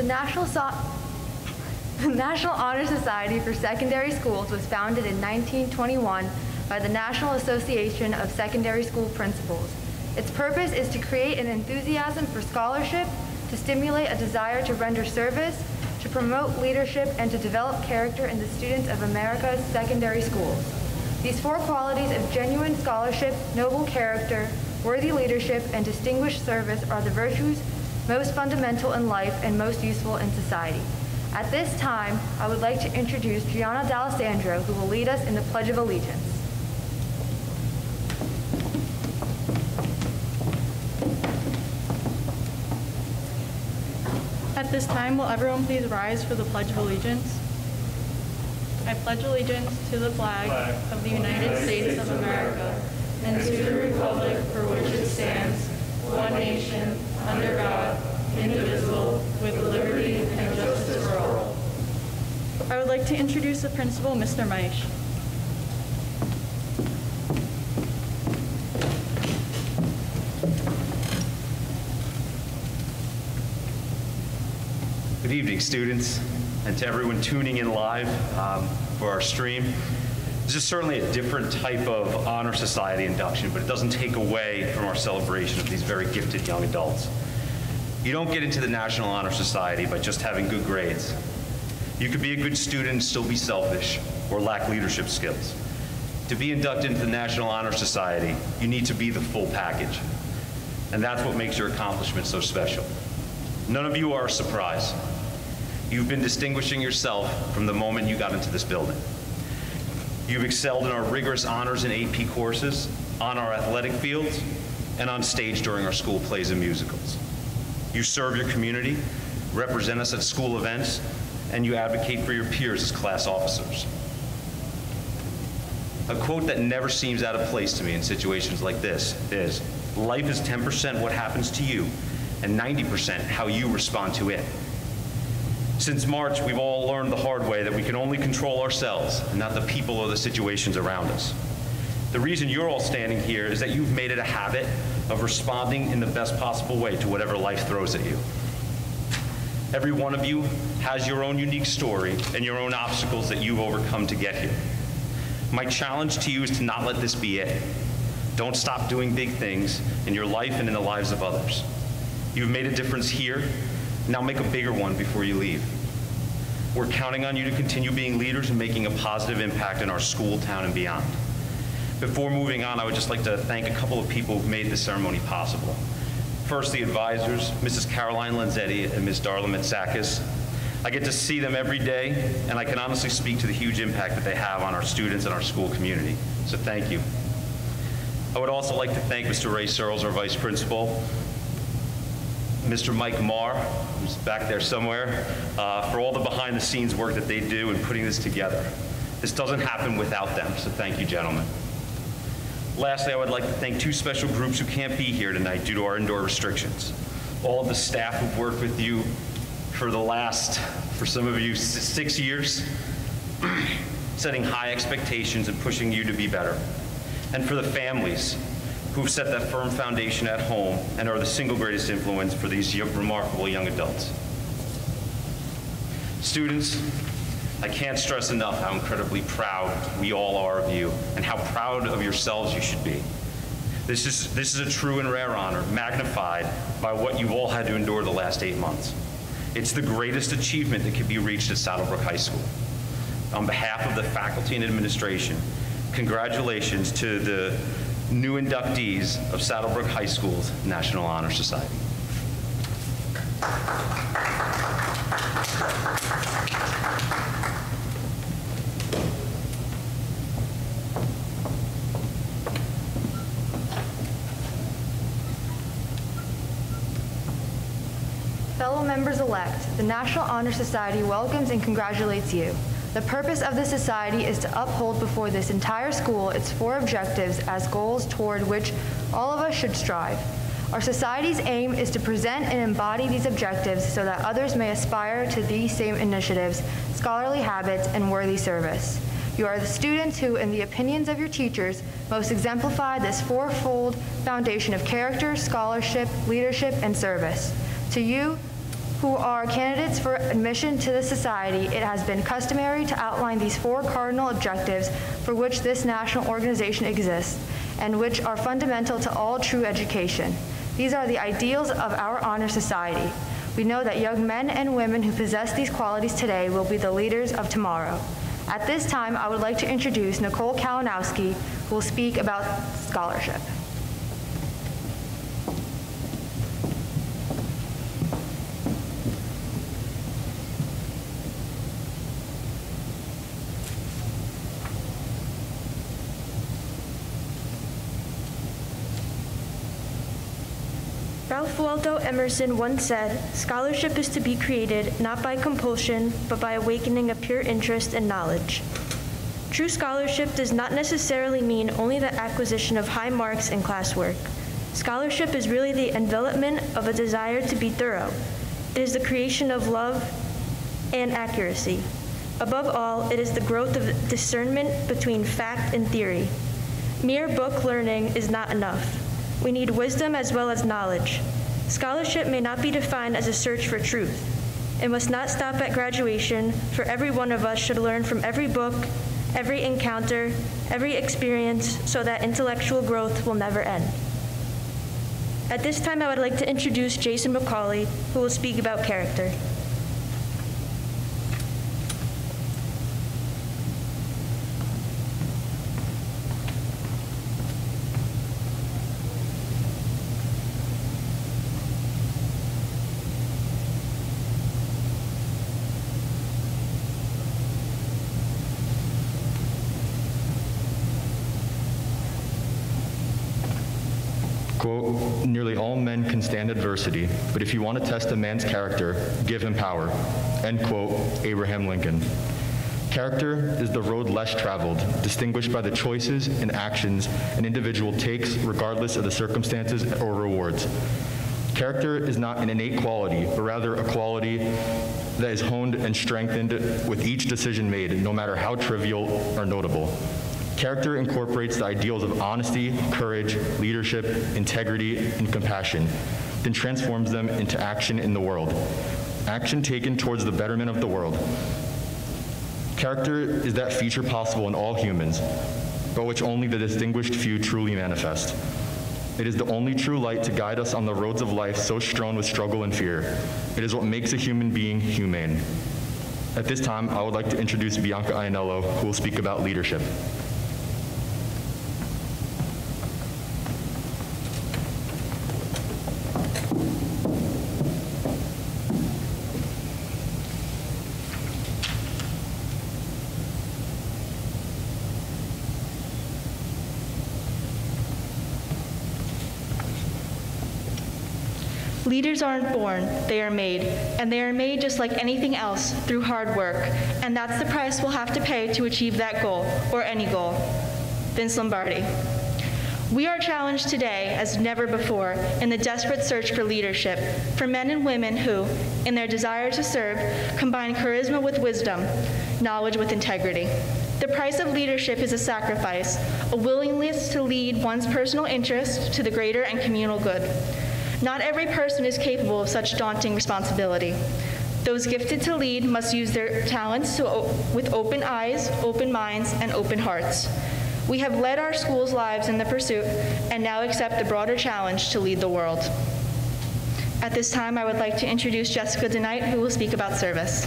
The National Honor Society for Secondary Schools was founded in 1921 by the National Association of Secondary School Principals. Its purpose is to create an enthusiasm for scholarship, to stimulate a desire to render service, to promote leadership, and to develop character in the students of America's secondary schools. These four qualities of genuine scholarship, noble character, worthy leadership, and distinguished service are the virtues most fundamental in life and most useful in society. At this time, I would like to introduce Gianna D'Alessandro, who will lead us in the Pledge of Allegiance. At this time, will everyone please rise for the Pledge of Allegiance? I pledge allegiance to the flag of the United States of America and to the republic for which it stands, one nation, under God, indivisible, with liberty and justice for all. I would like to introduce the principal, Mr. Maish. Good evening, students, and to everyone tuning in live for our stream. This is certainly a different type of honor society induction, but it doesn't take away from our celebration of these very gifted young adults. You don't get into the National Honor Society by just having good grades. You could be a good student and still be selfish or lack leadership skills. To be inducted into the National Honor Society, you need to be the full package. And that's what makes your accomplishment so special. None of you are a surprise. You've been distinguishing yourself from the moment you got into this building. You've excelled in our rigorous honors and AP courses, on our athletic fields, and on stage during our school plays and musicals. You serve your community, represent us at school events, and you advocate for your peers as class officers. A quote that never seems out of place to me in situations like this is, "Life is 10% what happens to you, and 90% how you respond to it." Since March, we've all learned the hard way that we can only control ourselves and not the people or the situations around us. The reason you're all standing here is that you've made it a habit of responding in the best possible way to whatever life throws at you. Every one of you has your own unique story and your own obstacles that you've overcome to get here. My challenge to you is to not let this be it. Don't stop doing big things in your life and in the lives of others. You've made a difference here. Now make a bigger one before you leave. We're counting on you to continue being leaders and making a positive impact in our school, town, and beyond. Before moving on, I would just like to thank a couple of people who've made this ceremony possible. First, the advisors, Mrs. Caroline Lanzetti and Ms. Darla Mitsakis. I get to see them every day, and I can honestly speak to the huge impact that they have on our students and our school community. So thank you. I would also like to thank Mr. Ray Searles, our vice principal, Mr. Mike Marr, who's back there somewhere, for all the behind-the-scenes work that they do in putting this together. This doesn't happen without them, so thank you, gentlemen. Lastly, I would like to thank two special groups who can't be here tonight due to our indoor restrictions. All of the staff who've worked with you for the last, for some of you, 6 years, setting high expectations and pushing you to be better. And for the families who've set that firm foundation at home and are the single greatest influence for these remarkable young adults. Students, I can't stress enough how incredibly proud we all are of you and how proud of yourselves you should be. This is a true and rare honor, magnified by what you've all had to endure the last 8 months. It's the greatest achievement that can be reached at Saddlebrook High School. On behalf of the faculty and administration, congratulations to the new inductees of Saddlebrook High School's National Honor Society. Fellow members-elect, the National Honor Society welcomes and congratulates you. The purpose of the society is to uphold before this entire school its 4 objectives as goals toward which all of us should strive. Our society's aim is to present and embody these objectives so that others may aspire to these same initiatives, scholarly habits, and worthy service. You are the students who, in the opinions of your teachers, most exemplify this 4-fold foundation of character, scholarship, leadership, and service. To you, who are candidates for admission to the society, it has been customary to outline these 4 cardinal objectives for which this national organization exists and which are fundamental to all true education. These are the ideals of our honor society. We know that young men and women who possess these qualities today will be the leaders of tomorrow. At this time, I would like to introduce Nicole Kalinowski, who will speak about scholarship. Ralph Waldo Emerson once said, "Scholarship is to be created not by compulsion, but by awakening a pure interest and knowledge." True scholarship does not necessarily mean only the acquisition of high marks in classwork. Scholarship is really the envelopment of a desire to be thorough. It is the creation of love and accuracy. Above all, it is the growth of discernment between fact and theory. Mere book learning is not enough. We need wisdom as well as knowledge. Scholarship may not be defined as a search for truth. It must not stop at graduation, for every one of us should learn from every book, every encounter, every experience, so that intellectual growth will never end. At this time, I would like to introduce Jason McCauley, who will speak about character. Quote, "Nearly all men can stand adversity, but if you want to test a man's character, give him power." End quote, Abraham Lincoln. Character is the road less traveled, distinguished by the choices and actions an individual takes regardless of the circumstances or rewards. Character is not an innate quality, but rather a quality that is honed and strengthened with each decision made, no matter how trivial or notable. Character incorporates the ideals of honesty, courage, leadership, integrity, and compassion, then transforms them into action in the world. Action taken towards the betterment of the world. Character is that feature possible in all humans, but which only the distinguished few truly manifest. It is the only true light to guide us on the roads of life so strewn with struggle and fear. It is what makes a human being humane. At this time, I would like to introduce Bianca Ianello, who will speak about leadership. Leaders aren't born, they are made, and they are made just like anything else, through hard work, and that's the price we'll have to pay to achieve that goal, or any goal. Vince Lombardi. We are challenged today, as never before, in the desperate search for leadership, for men and women who, in their desire to serve, combine charisma with wisdom, knowledge with integrity. The price of leadership is a sacrifice, a willingness to lead one's personal interest to the greater and communal good. Not every person is capable of such daunting responsibility. Those gifted to lead must use their talents with open eyes, open minds, and open hearts. We have led our schools' lives in the pursuit and now accept the broader challenge to lead the world. At this time, I would like to introduce Jessica DeKnight, who will speak about service.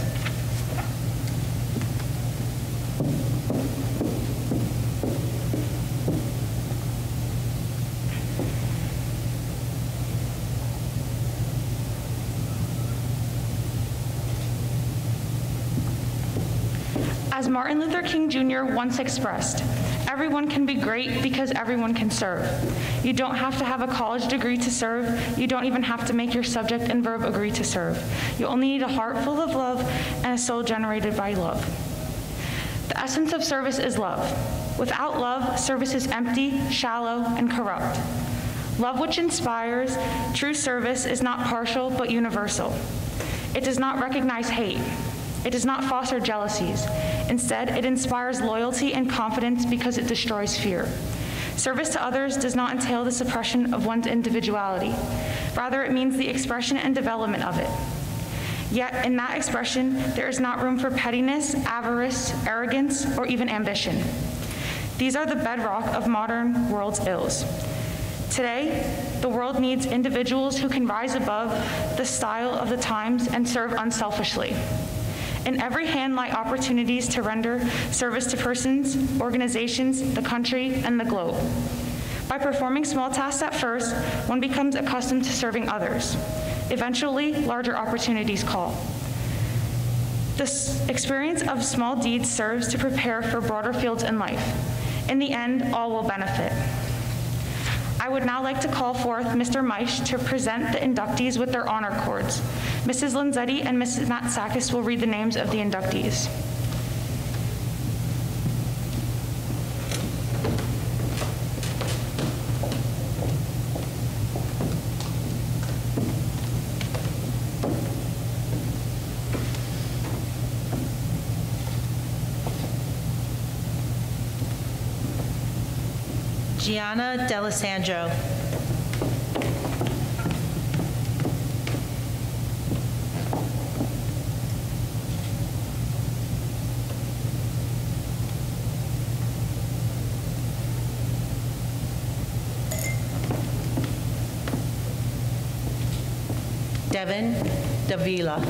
As Martin Luther King Jr. once expressed, everyone can be great because everyone can serve. You don't have to have a college degree to serve. You don't even have to make your subject and verb agree to serve. You only need a heart full of love and a soul generated by love. The essence of service is love. Without love, service is empty, shallow, and corrupt. Love which inspires, true service is not partial but universal. It does not recognize hate. It does not foster jealousies. Instead, it inspires loyalty and confidence because it destroys fear. Service to others does not entail the suppression of one's individuality. Rather, it means the expression and development of it. Yet in that expression, there is not room for pettiness, avarice, arrogance, or even ambition. These are the bedrock of modern world's ills. Today, the world needs individuals who can rise above the style of the times and serve unselfishly. In every hand lie opportunities to render service to persons, organizations, the country, and the globe. By performing small tasks at first, one becomes accustomed to serving others. Eventually, larger opportunities call. This experience of small deeds serves to prepare for broader fields in life. In the end, all will benefit. I would now like to call forth Mr. Meisch to present the inductees with their honor cords. Mrs. Lanzetti and Mrs. Matsakis will read the names of the inductees. Gianna D'Alessandro. Devin Davila.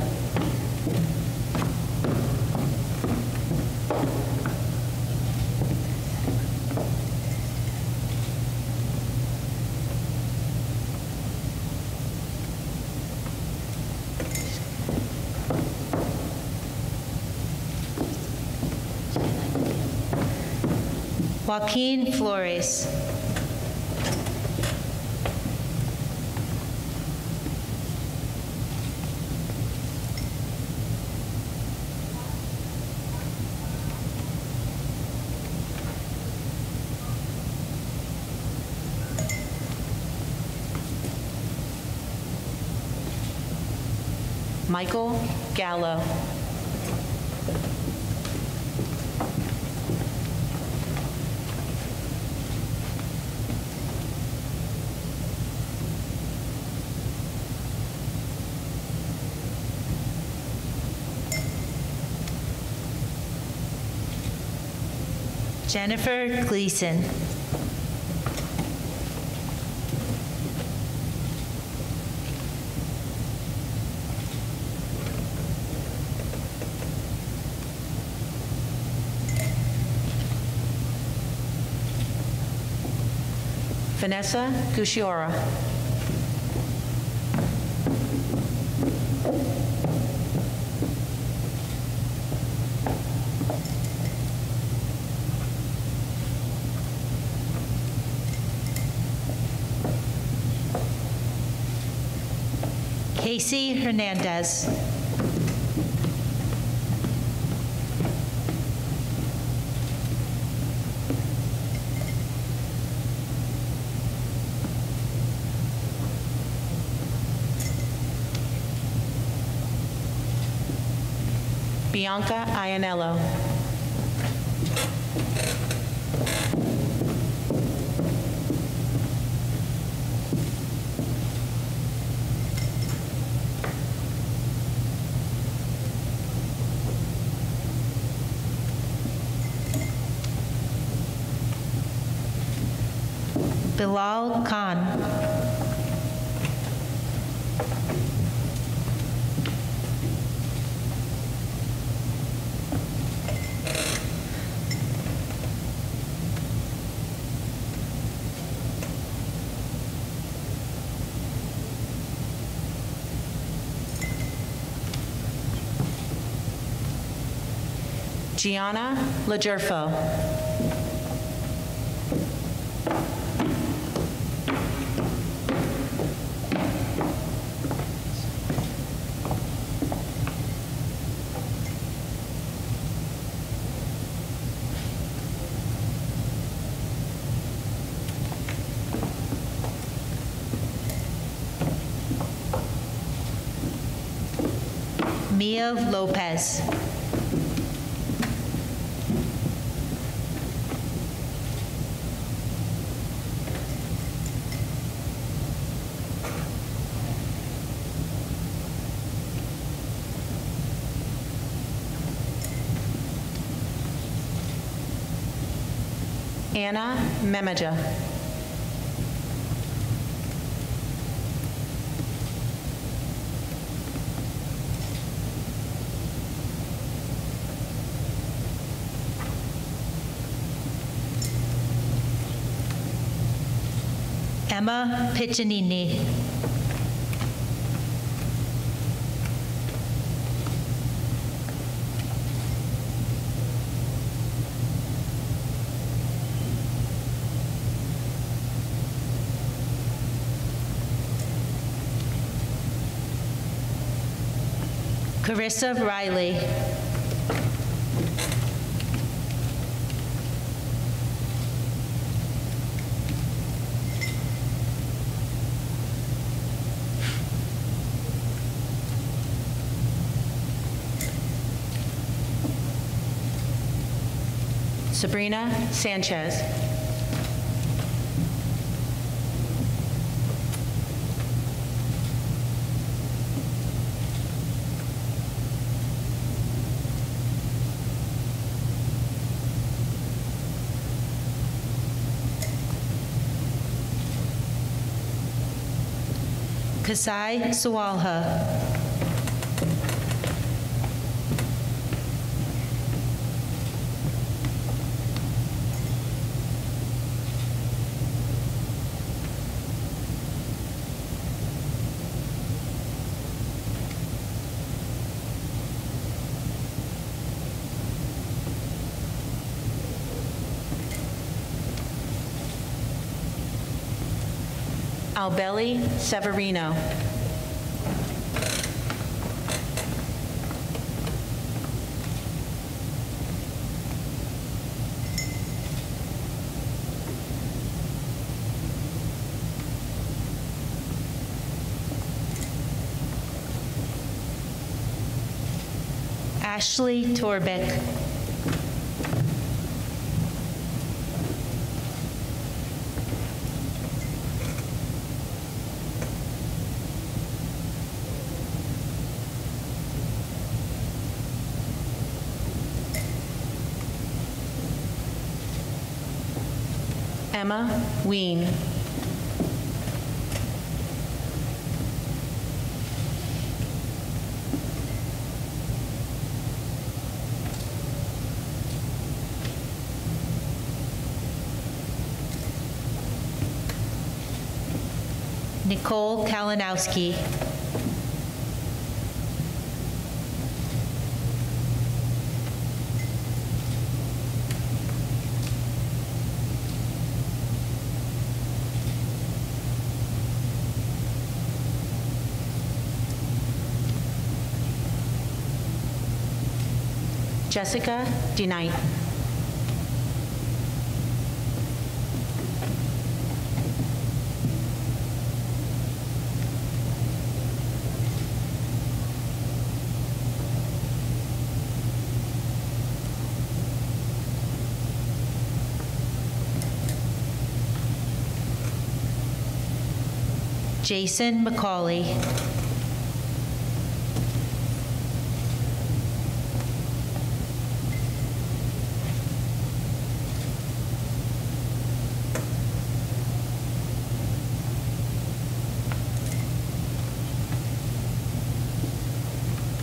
Joaquin Flores. Michael Gallo. Jennifer Gleason. Vanessa Gusciora. Casey Hernandez. Bianca Ianello. Bilal Khan. Gianna Lajerfo. Mia Lopez. Anna Memaja. Emma Piccinini. Carissa Riley. Sabrina Sanchez. Kasai Sawalha. Albelli Severino. Ashley Torbeck. Emma Ween. Nicole Kalinowski. Jessica DeKnight. Jason McCauley.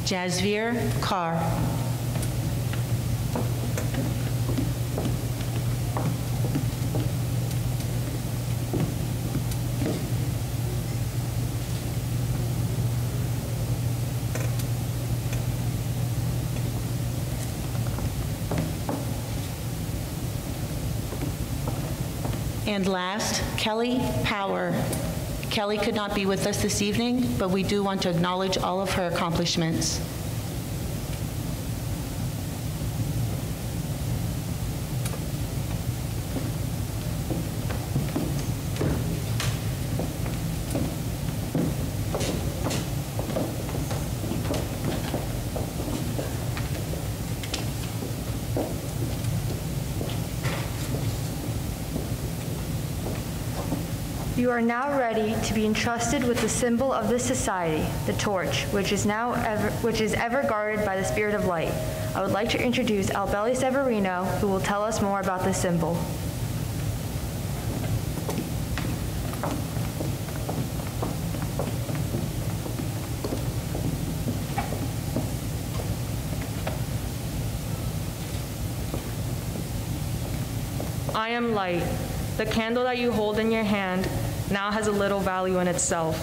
Jasvir Carr. And last, Kelly Power. Kelly could not be with us this evening, but we do want to acknowledge all of her accomplishments. You are now ready to be entrusted with the symbol of this society, the torch, which is ever guarded by the spirit of light. I would like to introduce Albelli Severino, who will tell us more about this symbol. I am light. The candle that you hold in your hand now has a little value in itself.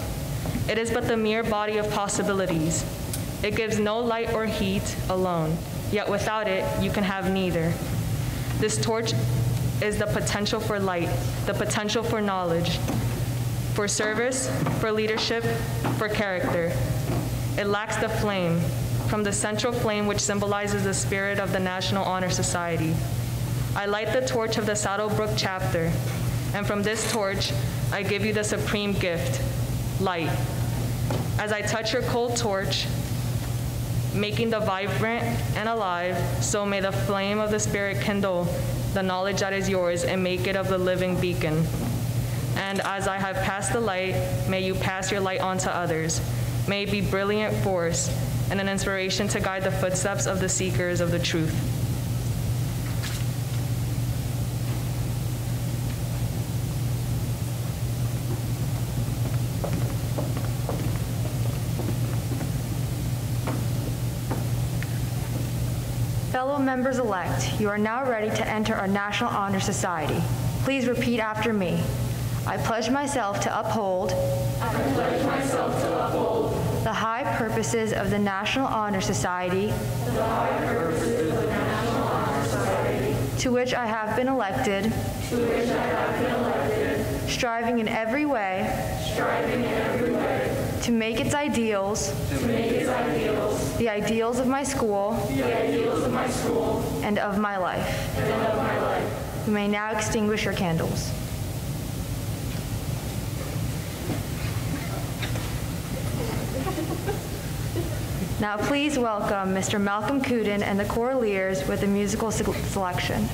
It is but the mere body of possibilities. It gives no light or heat alone, yet without it, you can have neither. This torch is the potential for light, the potential for knowledge, for service, for leadership, for character. It lacks the flame, from the central flame which symbolizes the spirit of the National Honor Society. I light the torch of the Brook chapter, and from this torch, I give you the supreme gift, light. As I touch your cold torch, making the vibrant and alive, so may the flame of the Spirit kindle the knowledge that is yours and make it of the living beacon. And as I have passed the light, may you pass your light on to others. May it be brilliant force and an inspiration to guide the footsteps of the seekers of the truth. Fellow members-elect, you are now ready to enter our National Honor Society. Please repeat after me. I pledge myself to uphold the high purposes of the National Honor Society, to which I have been elected, striving in every way to make its ideals the ideals of my school and of my life. You may now extinguish your candles. Now please welcome Mr. Malcolm Cooden and the Choraleers with a musical selection.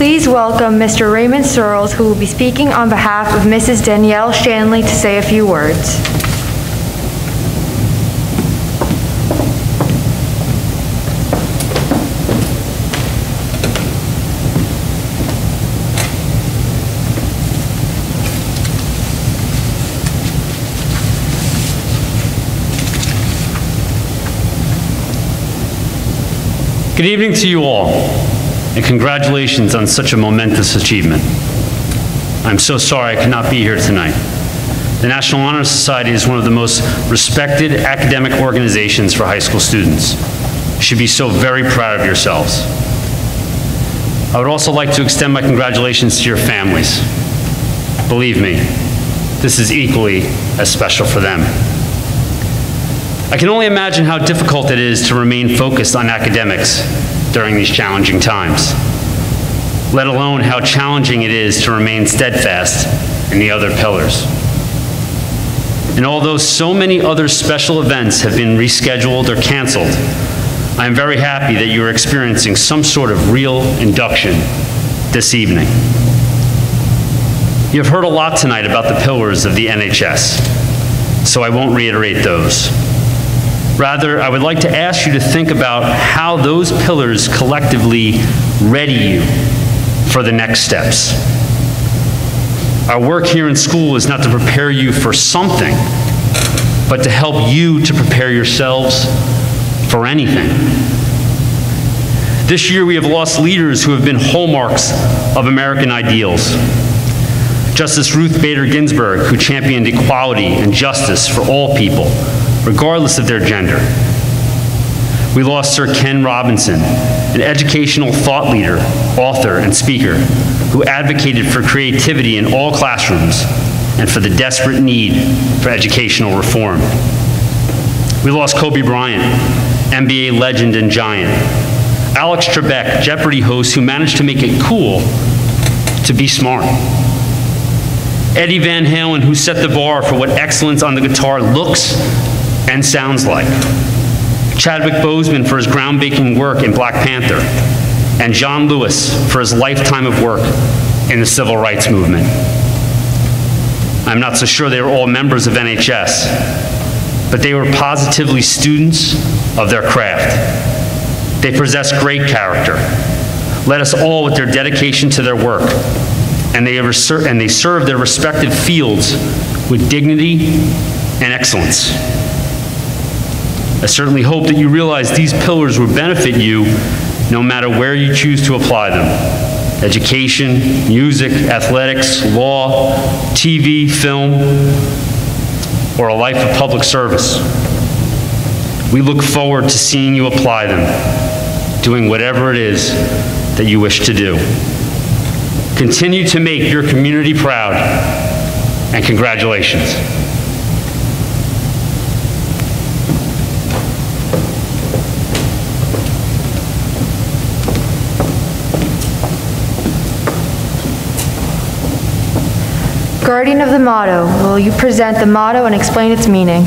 please welcome Mr. Raymond Searles, who will be speaking on behalf of Mrs. Danielle Shanley to say a few words. Good evening to you all, and congratulations on such a momentous achievement. I'm so sorry I could not be here tonight. The National Honor Society is one of the most respected academic organizations for high school students. You should be so very proud of yourselves. I would also like to extend my congratulations to your families. Believe me, this is equally as special for them. I can only imagine how difficult it is to remain focused on academics during these challenging times, let alone how challenging it is to remain steadfast in the other pillars. And although so many other special events have been rescheduled or canceled, I am very happy that you are experiencing some sort of real induction this evening. You have heard a lot tonight about the pillars of the N.H.S., so I won't reiterate those. Rather, I would like to ask you to think about how those pillars collectively ready you for the next steps. Our work here in school is not to prepare you for something, but to help you to prepare yourselves for anything. This year we have lost leaders who have been hallmarks of American ideals. Justice Ruth Bader Ginsburg, who championed equality and justice for all people, regardless of their gender. We lost Sir Ken Robinson, an educational thought leader, author, and speaker who advocated for creativity in all classrooms and for the desperate need for educational reform. We lost Kobe Bryant, NBA legend and giant. Alex Trebek, Jeopardy host who managed to make it cool to be smart. Eddie Van Halen, who set the bar for what excellence on the guitar looks and sounds like. Chadwick Boseman for his groundbreaking work in Black Panther, and John Lewis for his lifetime of work in the civil rights movement. I'm not so sure they were all members of N.H.S., but they were positively students of their craft. They possess great character, led us all with their dedication to their work, and they serve their respective fields with dignity and excellence. I certainly hope that you realize these pillars will benefit you no matter where you choose to apply them. Education, music, athletics, law, TV, film, or a life of public service. We look forward to seeing you apply them, doing whatever it is that you wish to do. Continue to make your community proud, and congratulations. Guardian of the motto, will you present the motto and explain its meaning?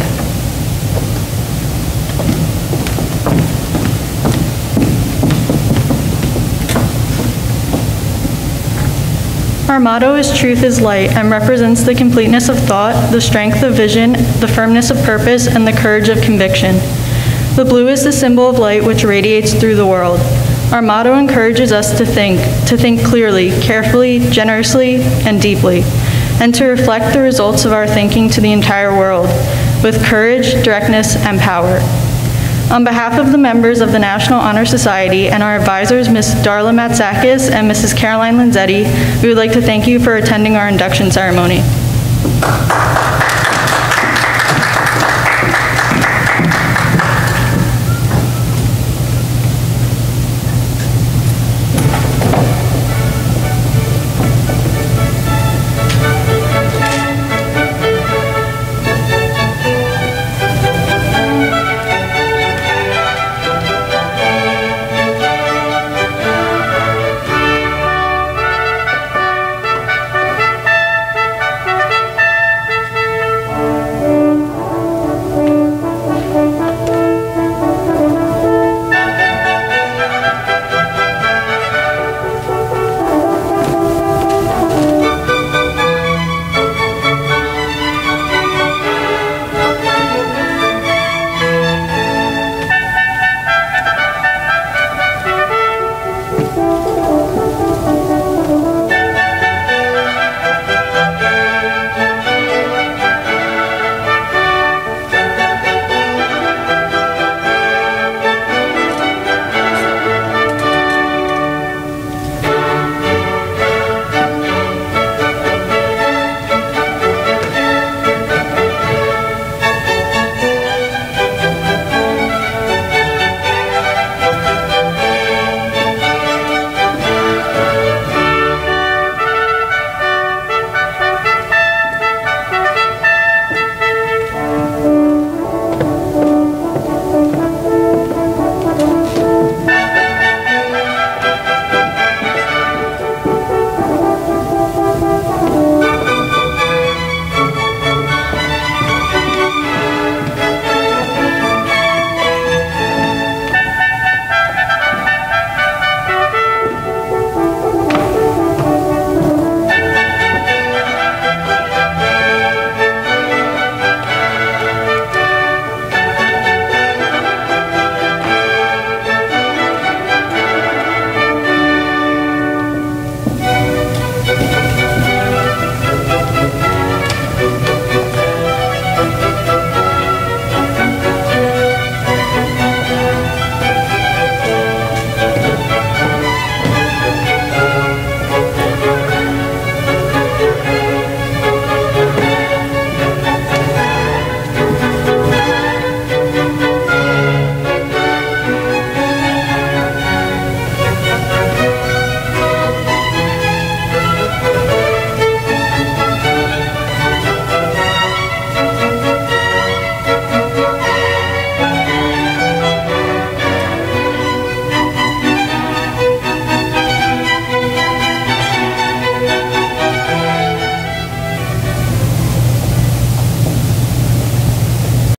Our motto is Truth is Light and represents the completeness of thought, the strength of vision, the firmness of purpose, and the courage of conviction. The blue is the symbol of light which radiates through the world. Our motto encourages us to think clearly, carefully, generously, and deeply, and to reflect the results of our thinking to the entire world with courage, directness, and power. On behalf of the members of the National Honor Society and our advisors, Ms. Darla Matsakis and Mrs. Caroline Lanzetti, we would like to thank you for attending our induction ceremony.